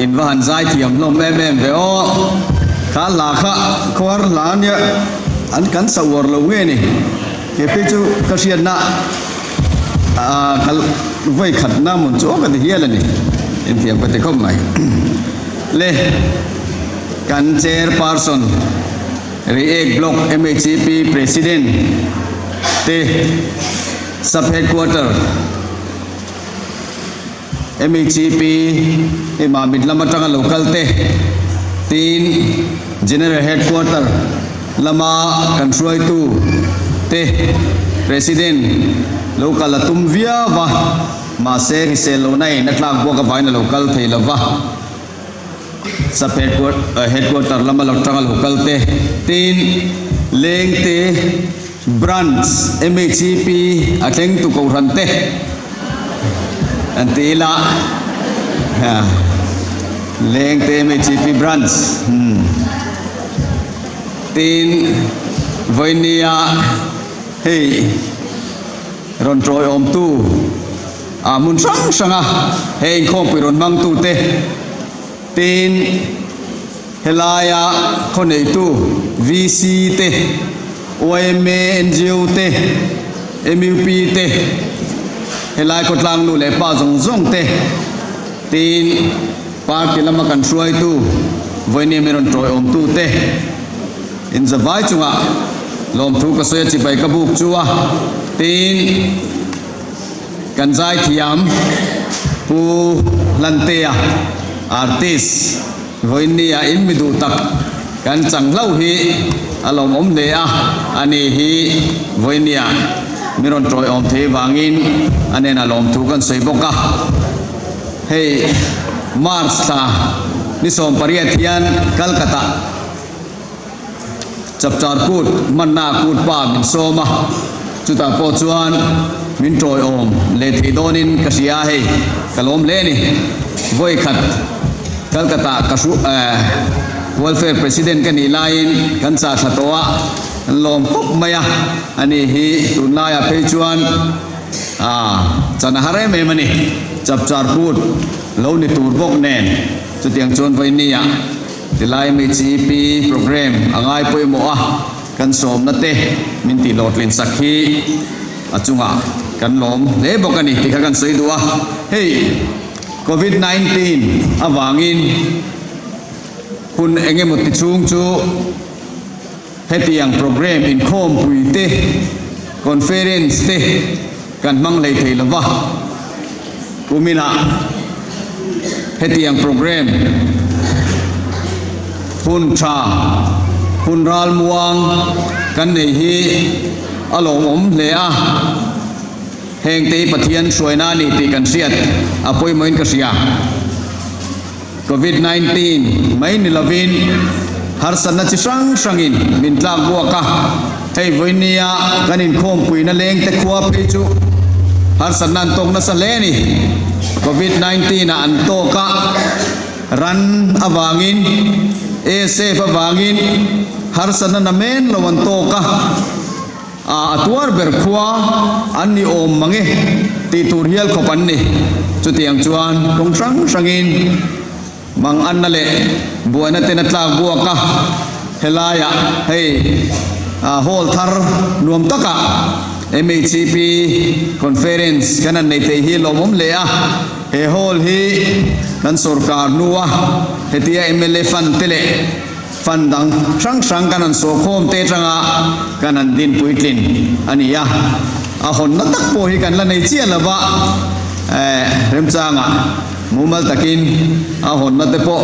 in van zai thiam lom em ve o kha la kha khwar la nya an kan sawar lo nge ni ke pe chu ka sian na kal voi khat na mun chu ka ti hial ni in thiam ka te khom mai le kan chairperson React Block MHCP President te sub headquarter MHCP ma midlama tanga local te tin general headquarter lama control tu te president local atum via wa ma se selo nai natlak bo ka vaina local theilawa sub headquarter lama tanga local te tin leng te branch MHCP atleng tu ko rante antila leng te MHCP branch tin voinia hey ron troi om tu mun sang sanga hey khom pi ron mang tu te tin helaya khonei tu VC te OMA NGO te MUP te helai ko tlang lu le pa zong zong te tin party lama kan suai tu voini meron troi om tu te in zawai chunga lom thu ka soya chi bai ka buk chuwa tin kan zai thiam pu lantea artist voini a in midu tak kan chang lau hi alom om le a ani hi voini a miron troi om the wangin anen alom thu kan soi boka hey March ta ni som pariat hian Kolkata chapchar kut manna kut pa min soma chuta po chuan min troi om le thi donin kasia he kalom le ni voi khat Kolkata kasu welfare president kan ilain kan cha thatoa lom kop maya ani hi tunaya pe chuan chana hare me mani chapchar put lo ni tur bok nen chu tiang chon vai nia tilai MHCP program angai poi mo kan som na te min ti lot lin sakhi achunga kan lom le bok ani ti kan sei duwa hey COVID-19 awangin hun engemot ti chung chu hetiang program in khom pui te conference te kan mang lei thei lawa umina hetiang program hun tha hun ral muang kan nei hi alom om le a heng te pathian suaina ni ti kan siat apoi moin ka sia COVID-19 mai ni lavin har sanna chi sang sangin min tlak buaka hey voinia kanin khom pui na leng te khua pe chu har sanna tok na sa le ni COVID-19 na an to ka ran awangin safe awangin har sanna na men lawan to ka atuar ber khua anni om mange ti tur hial khopan ni chu tiang chuan tong sang sangin mang an na le buana te na tlak buaka helaya hey hol thar nuam taka MHCP conference kanan nei te hi lomom le a he hol hi kan sarkar nuwa hetia MLA fan tele fandang sang kanan so khom te tanga kanan din puitlin ania a hon na tak po hi kan la nei chia lawa rem changa mumal takin a hon na te po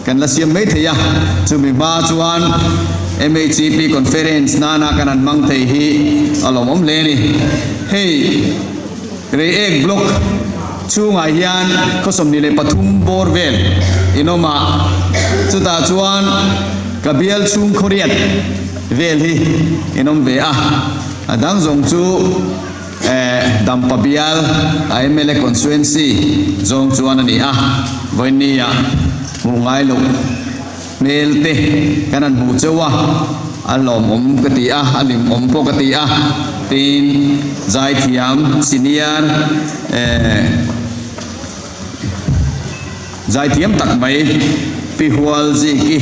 kan la siam mai theya chumi ma chuan MHCP conference nana kanan mang thei hi alomom le ni hey React Block chunga hian khosom ni le pathum borvel inoma chuta chuan kabial chung khoriat vel hi inom ve adang zong chu dampabial MLA constituency zong chuan ani voinia mungai lo melte kanan hu chewa alom om katia alim om po katia tin zai thiam senior zai thiam tak mai pi hual ji ki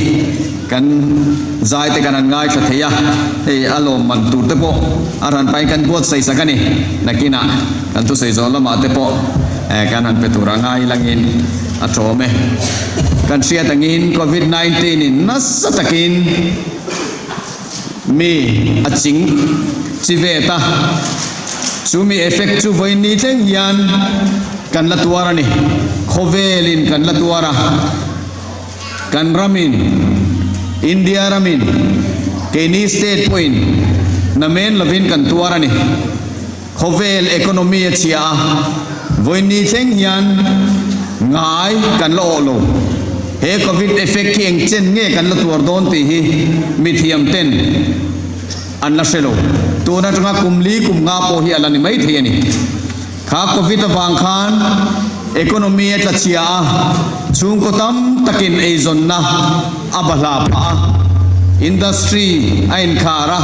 kan zai te kan ngai tha theya hei alo man tur te po aran pai kan buat sei sakani nakina kan tu sei zo lama te po kan han pe tura ngai langin atrome kan sia tangin COVID-19 in nasatakin mi aching chiveta sumi effect chu voini teng hian kan latuara ni khovelin kan latuara kan ramin India ramin keni state point namen lavin kan tuara ni khovel economy chia voini teng hian ngai kan lo he covid effect ki eng chen nge kan latuar don ti hi mithiam ten an la selo tu na tanga kumli kum nga po hi alani mai thiani kha covid awang khan economy atla chia chung ko tam takin ei zonna abala pa industry ain khara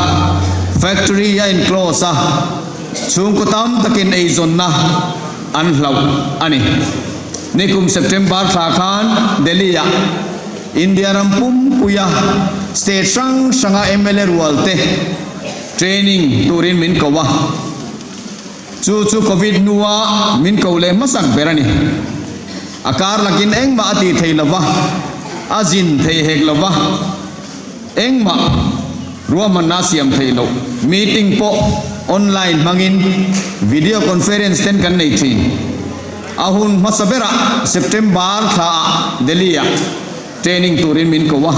factory ain close chung ko tam takin ei zonna an hlau ani nikum September tha khan Delhi ya India rampum puya state sanga MLA rualte training turin min kawa chu covid nuwa min kaule masak berani akar lakin eng ma ati theilawa azin thei heklawa eng ma ruaman nasiam theilo meeting po online mangin video conference ten kan nei thi ahun masabera September tha Delhi ya training turin min kawa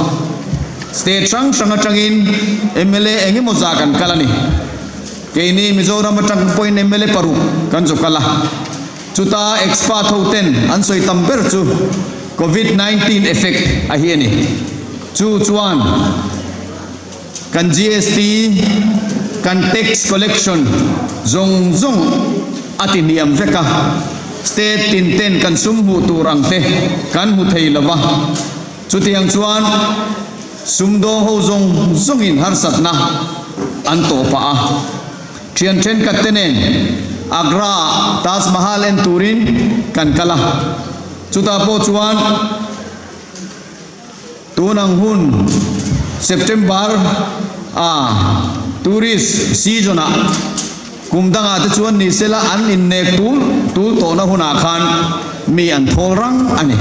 state sanga tangin MLA engi mozakan kalani kini Mizoram atang point MLA paru kan kala chuta expat hoten ansoi tamber chu COVID-19 effect ahiani chuan kan GST kan tax collection zong atiniam veka state tinten kan sumhu turang te kan hu theilawa chutiang chuan sumdo ho zongin harsat na anto pa thian chen katenen Agra Taj Mahal en turin kan kala chuta po chuan tunang hun September tourist season kumdanga te chuan ni sela an in ne tul to na huna khan mi an thol rang ani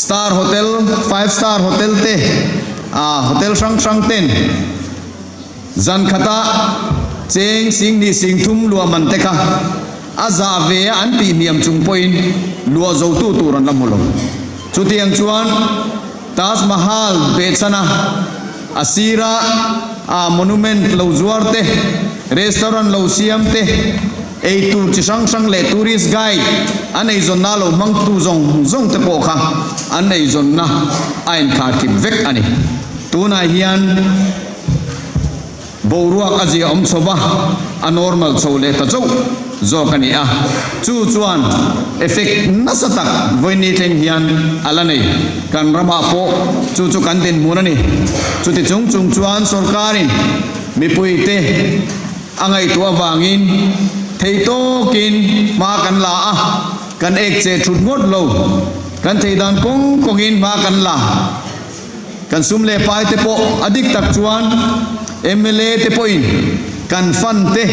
star hotel 5-star hotel te hotel sang ten zan khata cheng sing ni sing thum lua man te kha aza ve an ti niam chung point lua zo tu ran lamolo chutiang chuan Taj Mahal bechana asira monument lo zuar te restaurant lo siam te ei tur chi sang le tourist guide anei zonna lo mang tu zong te po kha anei zonna ain kha ki vek ani tuna hian boruak aji om choba a normal chole ta zo kani chuan effect nasatak voini teng hian alanei kan rama po chu kan den munani chuti chung chuan sarkarin mipuite angai tu awangin theito kin ma kan la kan ek che thut ngot lo kan theidan kongin ma kan la kan sumle pai te po adik tak chuan MLA te point kan fan te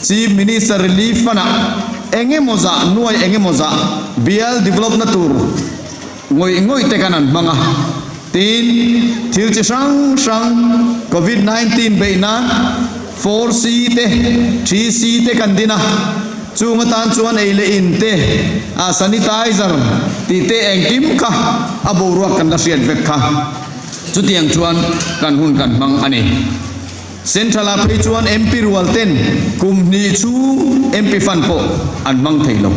chief minister relief fana enge moza bial develop na tur ngoi te kanan manga tin thil chi sang COVID-19 beina 4C te 3C te kan dina chunga tan chuan eile in te sanitizer ti te engkim ka aboruak kan la riat vek kha chutiang chuan kan hun kan mang ani Central Apri chuan MP rualten kum ni chu MP fan po an mang theilo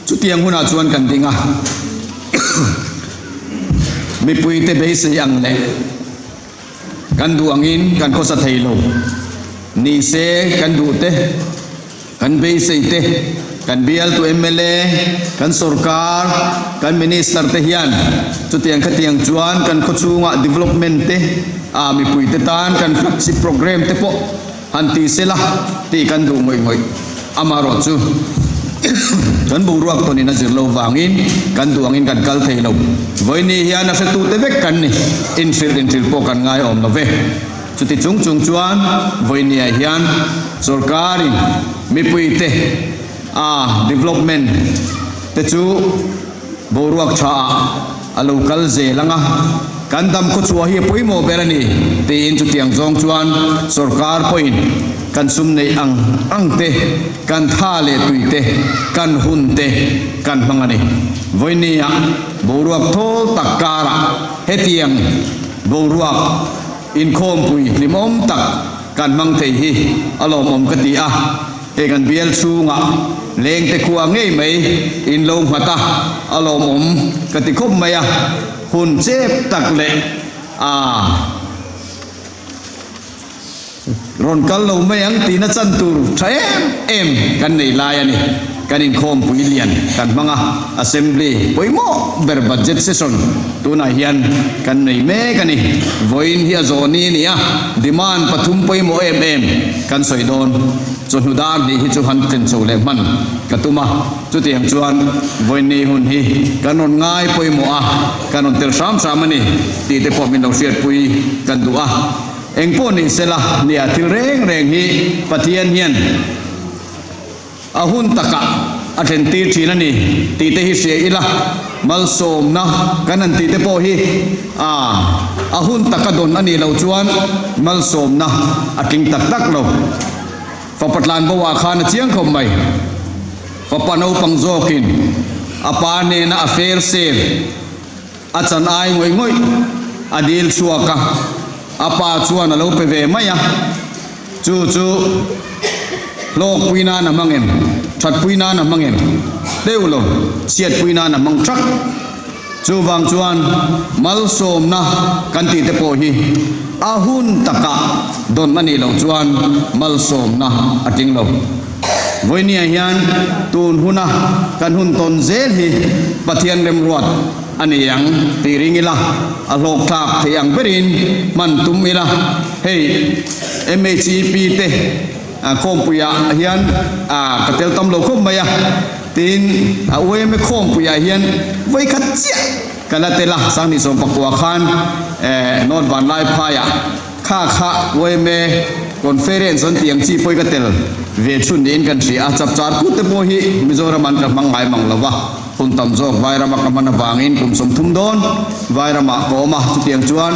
chutiang huna chuan kan dinga mi puite beise yang le kan duangin kan ko sa theilo ni se kan du te kan beise te kan bial tu MLA kan sorkar kan minister te hian chu tiang khatiang chuan kan khochunga development te mi puite tan kan flagship program te po hanti sela ti kan du ngoi amaro chu kan buruak to ni na zirlo wangin kan duangin kan kal theilo voi ni hian a se tu te vek kan ni infil po kan ngai om lo ve chuti chung chuan voi ni hian sorkarin mi puite development te chu boruak tha a local zelanga kan dam ko chu hi poimo berani te in chu tiang jong chuan sarkar point kan sum nei ang te kan tha le tuite kan hun te kan mangani voinia boruak thol takara hetiang boruak in khom pui limom tak kan mang thei hi alom om kati a e kan bial chunga leng te khuwa ngei mai in lo mata alom om kati khom maya hun chep tak le ron kal lo mai ang tina chan tur thaem em kan nei lai ani kanin khom pui lian kan manga assembly poimo ber budget session tuna hian kan nei me kani voin hi azoni nia demand pathum poimo em kan soidon chon hudar ni hi chu han ken chole man katuma chu tiang chuan voin ni hun hi kanon ngai poimo kanon tel sam ani ti te po min lo siat pui kan du engpo ni sela nia thil reng hi pathian hian ahun taka aten ti thina ni ti te hi se ila mal som na kanan ti te po hi ahun taka don ani lo chuan mal som na aking tak lo fa patlan bawa khana chiang khom mai fa panau pangzokin apa ne na affair sel achan ai ngoi adil suaka apa chuan alo pe ve maya chu lok puina na mangem that puina na mangem deulo siat puina na mang trak chu wang chuan mal som na kan ti te po hi ahun taka don mani lo chuan mal som na ating lo voinia hian tun huna kan hun ton zel hi pathian rem ruat ani yang tiringila alok thak thiang berin man tumila hey MHP te khom puya hian katel tam lo khom maya tin we me khom puya hian voi khat chia kalatela sang ni som pakwa khan not van lai phaya kha we me conference on tiang chi poi katel ve chun in kan tri a chap char ku te po hi mizoram an ka mangai manglawa hun tam jok vairama kamana wangin kum som thum don vairama ko ma chu tiang chuan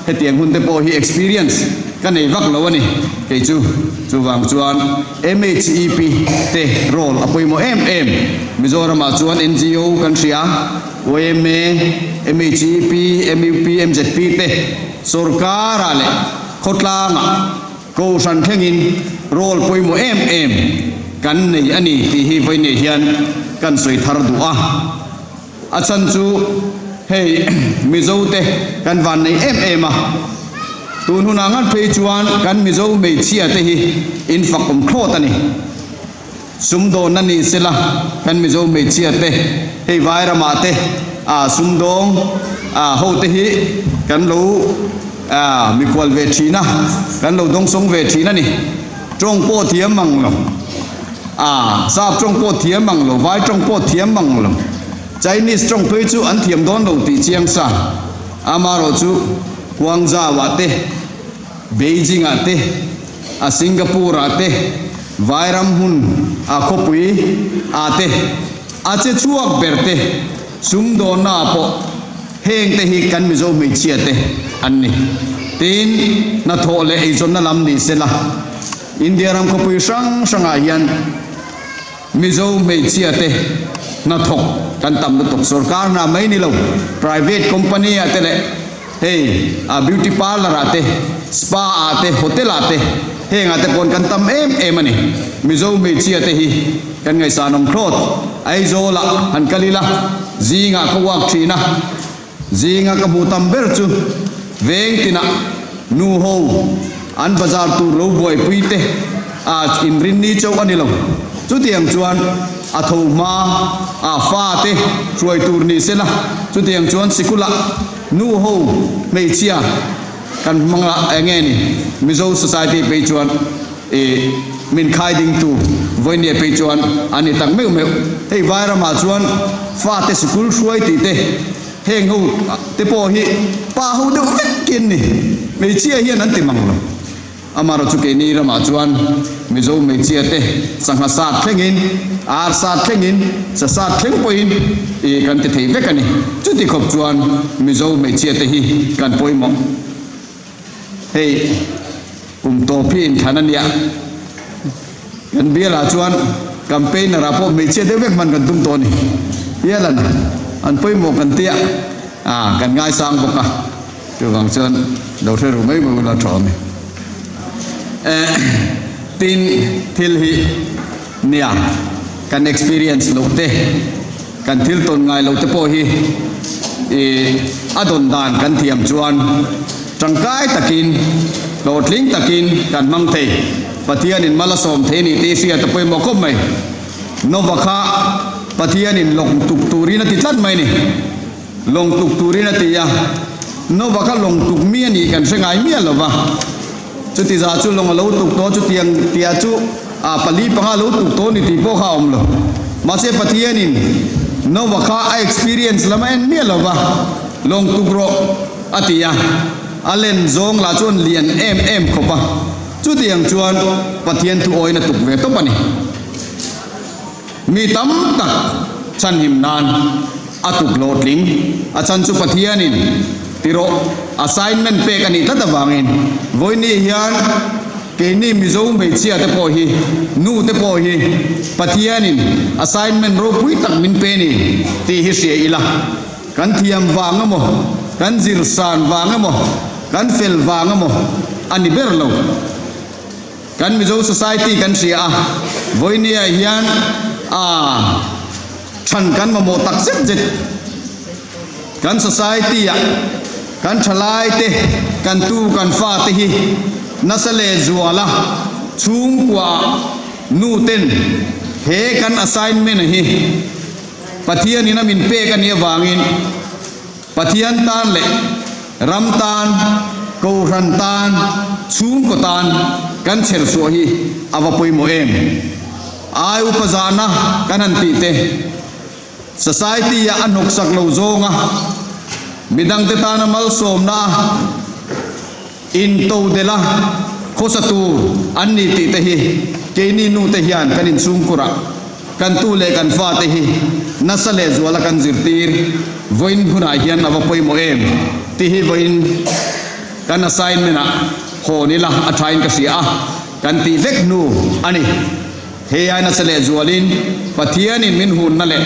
he tiang hun te po hi experience kan nei vak lo ani ke chu wang chuan MHEP te role apoi mo mizoram a chuan NGO kan ria OMA MHEP MUP MZP te sarkar ale khotlanga ko san thengin role poi mo kan nei ani ti hi voi ne hian kan soi thar du achan chu hey mizo te kan van nei tun huna ngan phei chuan kan mizo mei chia te hi in fakum khlot ani sumdo nani sela kan mizo mei chia te hey vairama te sumdong ho te hi kan lo mi kwal ve thina kan lo dong song ve thina ni trong po thiam mang lo sap trong po thiam mang lo vai trong po thiam mang lo Chinese trong phei chu an thiam don lo ti chiang sa amaro chu Guangzhou ate Beijing ate Singapore ate Vairam hun khopui ate ache chuak berte sumdo na po heng te hi kan mizo mei chia te anni tin na thole ei zon na lam ni sela India ram khopui sang hian mizo mei chia te na thok kan tam na tok sarkar na mai ni lo private company ate le hey beauty parlor ate spa ate hotel ate heng ate pon kan tam em ani mizo mei chia te hi kan ngai sanom khlot ai zola han kalila zinga ko wak thina zinga ka butam ber chu veng tina nu ho an bazar tu lo boy puite in rin ni chau ani lo chú tiếng chuan à thầu ma à pha te rồi tour ni se la chú tiếng chuan sikula nu ho mei chia kan manga nghe ni Mizo society pe chuan min khai ding tu voi ne pe chuan ani tang meu meu hei vaira ma chuan fa te school suai ti te heng ho te po hi pa ho de kin ni mei chia hian an ti mang lo amaro chu ke ni ra ma chuan Mizo mei chia te sangha sat thlengin ar sat thlengin sa sat thleng poin kan te thei vek ani chu ti khop chuan Mizo mei chia te hi kan poi mo hei to pin thanania kan biela chuan campaign ra po mei chia de vek man kan tum to ni yela na an poi mo kan tia kan ngai sang boka chu wang chuan do the ru mai mo la thom tin thil hi nia kan experience lo te kan thil ton ngai lo te po hi adon dan kan thiam chuan trangkai takin lotling takin kan mang thei pathian in malasom the ni te sia tapoi mokom mai novakha pathian in long tuk turi na ti tlat mai ni long tuk turi na ti ya novakha long tuk mi ni kan sengai mi lova chu ti za chu long lo tuk to chu tiang tia chu pali panga lo tuk to ni ti po kha om lo ma se pathian in novakha a experience lamain mi lova long tuk ro atia alen zong la chuan lian em khopa chu tiang chuan pathian thu oina tuk ve to pani mi tam tak chan him nan atuk lotling a chan chu pathianin tiro assignment pe kani ta dawangin voini hian ke ni Mizo mei chia te po hi nu te po hi pathianin assignment ro pui tak min pe ni ti hi sia ila kan thiam wanga mo kan zir san wanga mo kan fel wanga mo ani berlo kan Mizo society kan sia voini hian chan kan mo tak set jet kan society kan thalai te kan tu kan fa te hi nasale zuala chung kwa nu ten he kan assignment hi pathian ina min pe kan ye wangin pathian tan le ram tan ko ran tan chung ko tan kan cher so hi awapoi mo em ai upazana kanan ti te society ya anok sak lo zonga midang te ta na mal som na in to de la khosatu anni ti te hi ke ni nu te hian kanin sum kura kan tu le kan fa te hi nasale zwala kan zirtir voin huna hian awa poi mo em ti hi voin kan assignment na ho ni la athain ka sia kan ti vek nu ani he ai nasale zwalin pathianin min hun na le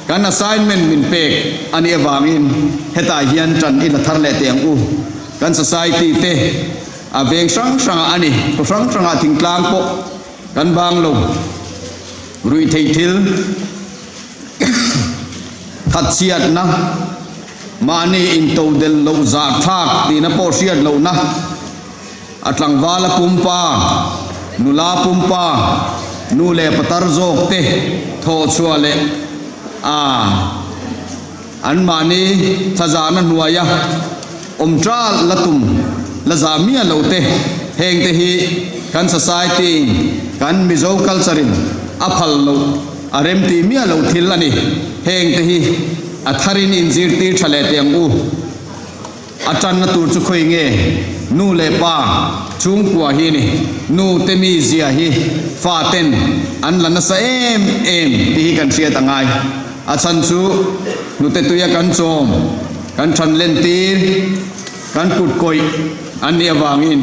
kan assignment min pek ani awangin heta hian tran ila tharle tiang u kan society te aveng sang sang ani ko sang sang thingtlang po kan bang lo rui thei thil that siat na mani in to del lo za thak ti na po siat lo na atlang wala pumpa nula pumpa nu le patar jok te tho chuale an mani thazana nuaya omtra latum lazamia lote heng te hi kan society kan Mizo culture in aphal lo arem ti mia lo thil ani heng te hi atharin in zir ti thale te ang u atan na tur chu khoi nge nu le pa chung kwa hi ni nu te mi zia hi fa ten an lana sa em ti hi kan sia tangai achan chu nu te tuya kan chom kan than len tir kan kut koi an ni awangin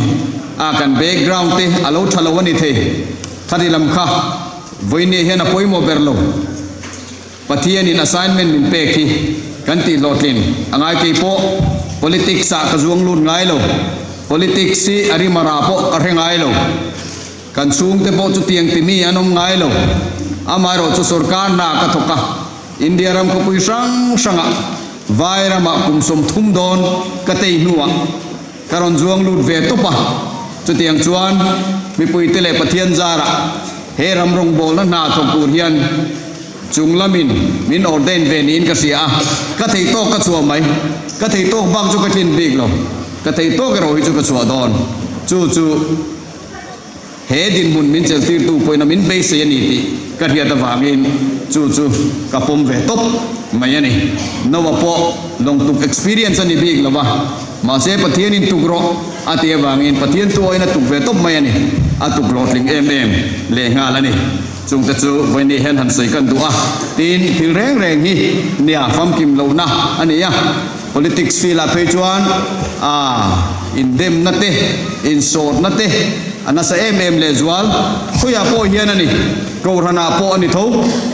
kan background te alo thalo ani the thari lam kha voine hian a poimo berlo pathian in assignment min pe khi kan ti lotlin angai ke po politics sa ka zuang lun ngai lo politics si ari mara po ka rengai lo kan sung te po chu tiang ti mi anom ngai lo amaro chu sarkar na ka thoka India ram ko pui sang sanga vaira ma kum som thum don ka tei nuwa karon zuang lut ve to pa chu tiang chuan mi pui tele pathian zara he ram rong bol na thok ur hian chunglamin min ordain venin ka sia ka thei to ka chuam mai ka thei to bang chu ka thin big lo ka thei to ka ro hi chu ka chua don chu he din mun min chel tir tu poina min be se ni ti ka ria da wangin chu ka pom ve top mai ani no wa po long tuk experience ani big lawa ma se pathian in tugro ati wangin pathian tu oina tuk ve top mai ani atuk lotling le nga la ni chung ta chu voi ni hen han sei kan du a tin thil reng hi nia fam kim lo na ani ya politics fila pe chuan in dem na te in short na te ana sa le zwal khuya po hian ani ko rana po ani tho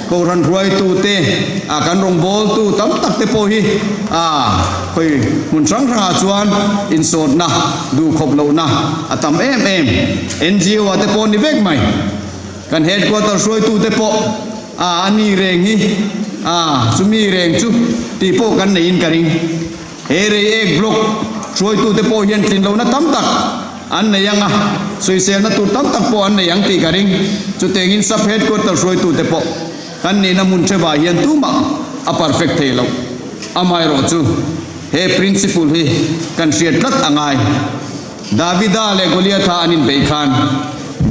ko ran ruai tu te kan rong bol tu tam tak te po hi khoi mun sang ra chuan in short na du khop lo na atam NGO ate po ni vek mai kan headquarter ruai tu te po ani reng hi sumi reng chu ti po kan nei in karing ere ek block ruai tu te po hian tin lo na tam tak an na yang sui se na tu tam tak po an na yang ti karing chu tengin sub headquarter ruai tu te po kan ni na mun che ba hian tu ma a perfect thei lo amai ro chu he principle hi kan siat lat angai Davida le Goliath anin be khan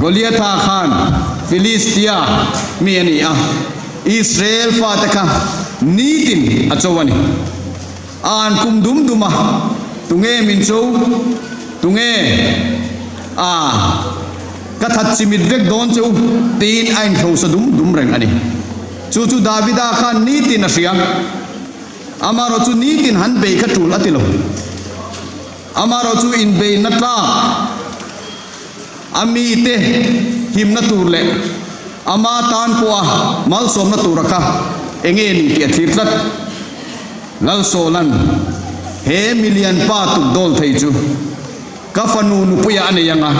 Goliath khan Philistia mi ani Israel fa ta kha nitin achowani an kum dum duma tunge min chou tunge ka that chimit vek don chou tin ain tho sa dum reng ani chu Davida khan nitin a siang amaro chu nitin han be kha tul atilo amaro chu in be na tla ami te him na tur le ama tan poa mal som na turaka engen ti athirtlat lal solan he million pa tu dol thei chu kafanu nu puya ane yanga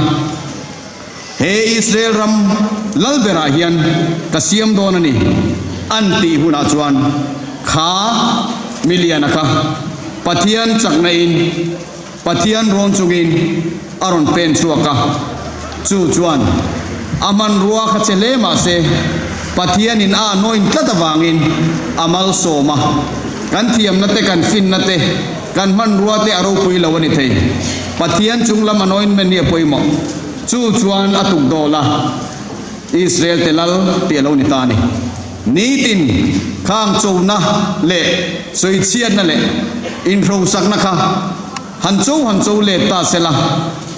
he Israel ram lal bera hian kasiam don ani anti huna chuan kha million aka pathian chakna in pathian ron chungin aron pen chuaka chuan aman ruwa kha chele ma se pathian in noin tlata wangin amal soma kan thiam na te kan fin na te kan man ruwa te aro pui lawani thei pathian chunglam anoin men ni poimo chuan atuk dola Israel telal tialo ni tani nitin khang chowna le soi chiat na le in ro sak na kha han chou le ta sela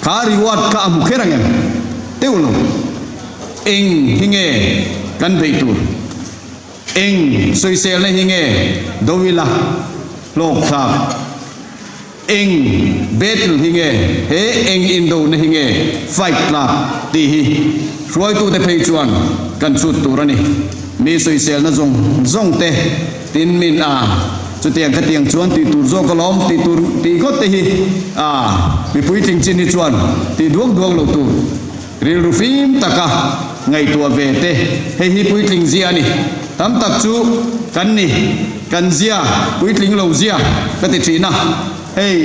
kha reward ka amu kherangem teulo eng hinge kan beitur eng soi sel na hinge dowila lok tha eng betul hinge he eng indo na hinge fight la ti hi roi tu te phei chuan kan chut turani mi soi sel na zong te tin min chu tiang ka tiang chuan ti tur zo kolom ti tur ti khot te hi mi pui ting chin ni chuan ti duak lo tu ril rufim taka ngai tua ve te he hi pui ting zia ni tam tak chu kan ni kan zia pui ting lo zia ka ti thina hey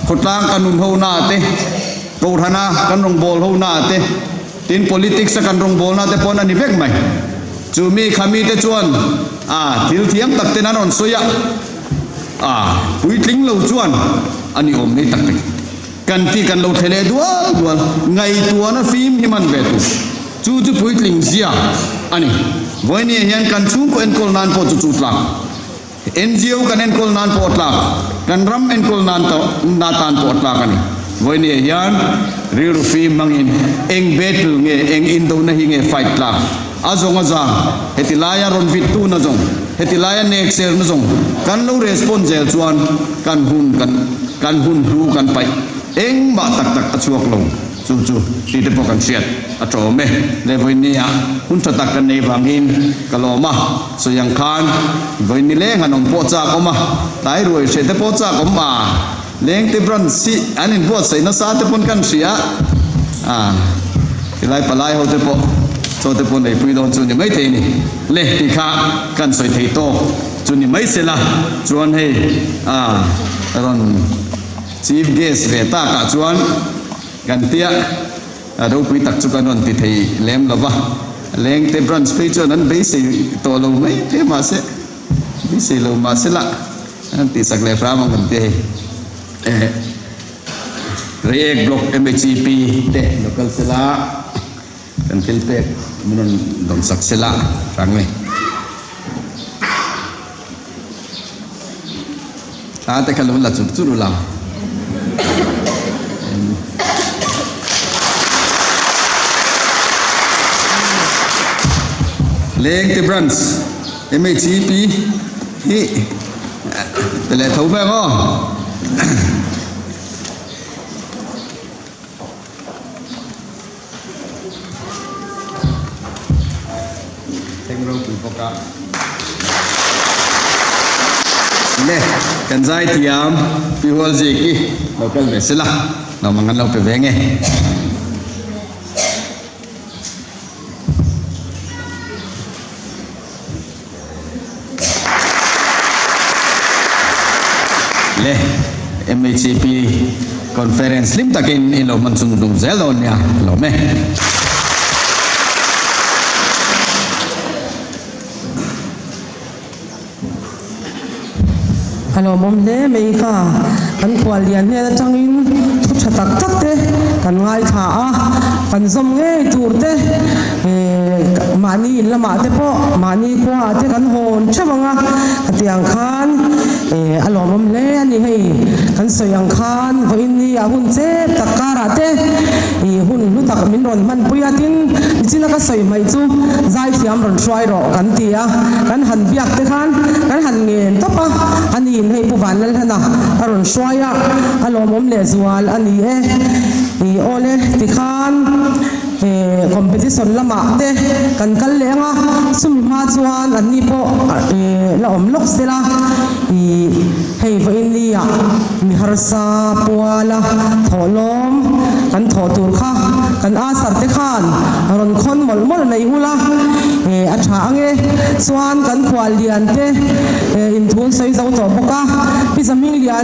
khotlang kanun ho na te ko thana kan rong bol ho na te tin politics kan rong bol na te pon ani vek mai chu mi khami te chuan thil thiam tak te nan on soya pui ting lo chuan ani om ni tak kan ti kan lo thele dual ngai tua na phim himan ve tu chu pui ting zia ani voini hian kan chung ko en kol nan po chu tla NGO kan en kol nan po tla kan ram en kol nan to na tan po tla kani voini hian riru phim mangin eng betul nge eng indo na hinge fight tla azong hetilaya ron vit tu na zong hetilaya next year na zong kan lo respond zel chuan kan hun ru kan pai eng ma tak achuak lo chu ti te po kan siat atome le voinia hun ta tak kan nei wangin kaloma so yang khan voini le nganom po cha koma tai ruai se te po cha koma leng te bran si anin po sai na sa te pon kan sia ilai palai ho te po so te pon nei pui don chu ni mai the ni le ti kha kan soi thei to chu ni mai se la chuan he ron chief guest ve ta ka chuan kan tia đâu quý tắc chụp anh thì thầy lem là va leng te brunch pe cho nan be se to lo mai te ma se be se lo ma se la an ti sak le fra mang te reek block MHP te local sela kan kilpe munun dom sak sela rang le te kalau la churu la leng te brunch MHP hi te le thau ba ko Tengro Pupoka le kan zai tiam pi hol ji ki local vesela no mangan lo pe venge le MHP conference lim takin ilo mansung dum zelon ya lo me Hello mom le mei ka kan kwalian he changin thu chatak tak te kan ngai tha a kan zom nge tur te mani lama te po mani kwa te kan hon chawanga katiang khan alo mom le ani hei kan soyang khan ko inni a hun che takara te hun lu tak min ron man puyatin china ka soi mai chu zai thiam ron shwai ro kan tia kan han biak te khan kan han ngen topa ani hei puwan lal hana aron shwaya alo mom le zual ani e ole ti khan competition lama te kan kal lenga sumi ma chuan an ni po la om lok sela hei va india mi harsa puala tholom kan tho tur kha kan a sar te khan ron khon mol mol nei hula a tha ange chuan kan khwal lian te in thun sei zo to boka pi zaming lian